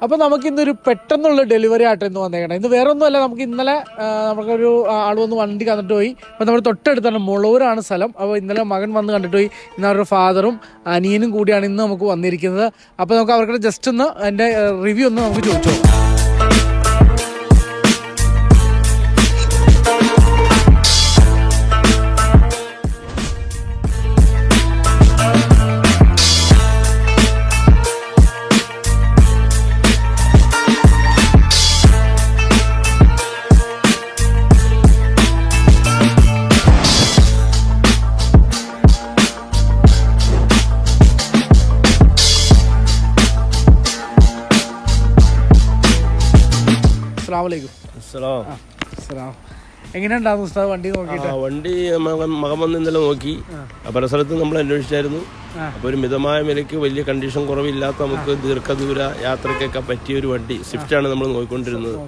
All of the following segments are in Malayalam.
അപ്പോൾ നമുക്കിന്നൊരു പെട്ടെന്നുള്ള ഡെലിവറി ആയിട്ട് ഇന്ന് വന്നേക്കണം. ഇന്ന് വേറെ ഒന്നുമല്ല, നമുക്ക് ഇന്നലെ നമുക്കൊരു ആൾ വന്ന് വണ്ടി കണ്ടിട്ട് പോയി. അപ്പോൾ നമ്മൾ തൊട്ടടുത്താണ്, മുളൂരാണ് സ്ഥലം. അപ്പോൾ ഇന്നലെ മകൻ വന്ന് കണ്ടിട്ട് പോയി. ഇന്ന് അവരുടെ ഫാദറും അനിയനും കൂടിയാണ് ഇന്ന് നമുക്ക് വന്നിരിക്കുന്നത്. അപ്പോൾ നമുക്ക് അവർക്ക് ജസ്റ്റ് ഒന്ന് എൻ്റെ റിവ്യൂ ഒന്ന് നമുക്ക് ചോദിച്ചു. എങ്ങനെയുണ്ടായിരുന്നു ഉസ്താദ് വണ്ടി നോക്കിയിട്ട്? വണ്ടി മകൻ വന്ന് ഇന്നലെ നോക്കി. പല സ്ഥലത്തും നമ്മൾ അന്വേഷിച്ചായിരുന്നു. അപ്പോൾ ഒരു മിതമായ വിലയ്ക്ക് വലിയ കണ്ടീഷൻ കുറവില്ലാത്ത നമുക്ക് ദീർഘദൂര യാത്രയ്ക്കൊക്കെ പറ്റിയ ഒരു വണ്ടി സ്വിഫ്റ്റാണ് നമ്മൾ നോക്കിക്കൊണ്ടിരുന്നത്.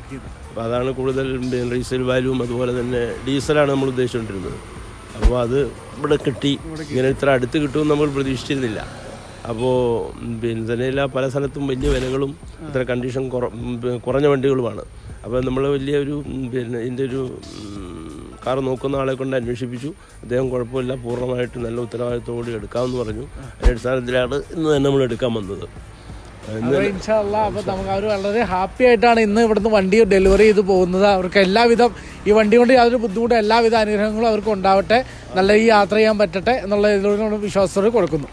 അപ്പോൾ അതാണ് കൂടുതൽ റീസെയിൽ വാല്യൂവും അതുപോലെ തന്നെ ഡീസലാണ് നമ്മൾ ഉദ്ദേശിച്ചുകൊണ്ടിരുന്നത്. അപ്പോൾ അത് ഇവിടെ കിട്ടി. ഇങ്ങനെ ഇത്ര അടുത്ത് കിട്ടുമെന്ന് നമ്മൾ പ്രതീക്ഷിച്ചിരുന്നില്ല. അപ്പോൾ പിന്നെ തന്നെയല്ല, പല സ്ഥലത്തും വലിയ വിലകളും ഇത്ര കണ്ടീഷൻ കുറഞ്ഞ വണ്ടികളുമാണ്. അപ്പോൾ നമ്മൾ വലിയൊരു പിന്നെ ഇതിൻ്റെ ഒരു കാർ നോക്കുന്ന ആളെ കൊണ്ട് അന്വേഷിപ്പിച്ചു. അദ്ദേഹം കുഴപ്പമില്ല, പൂർണ്ണമായിട്ട് നല്ല ഉത്തരവാദിത്തത്തോടെ എടുക്കാമെന്ന് പറഞ്ഞു. അതിൻ്റെ അടിസ്ഥാനത്തിലാണ് ഇന്ന് തന്നെ നമ്മൾ എടുക്കാൻ വന്നത്. ഇൻഷാ അല്ലാഹ്. അപ്പോൾ നമുക്ക് അവർ വളരെ ഹാപ്പി ആയിട്ടാണ് ഇന്ന് ഇവിടുന്ന് വണ്ടി ഡെലിവറി ചെയ്ത് പോകുന്നത്. അവർക്ക് എല്ലാവിധം ഈ വണ്ടി കൊണ്ട് യാതൊരു ബുദ്ധിമുട്ടും എല്ലാവിധ അനുഗ്രഹങ്ങളും അവർക്ക് ഉണ്ടാവട്ടെ, നല്ല ഈ യാത്ര ചെയ്യാൻ പറ്റട്ടെ എന്നുള്ള ഇതിലൂടെ വിശ്വാസത്തോടെ കൊടുക്കുന്നു.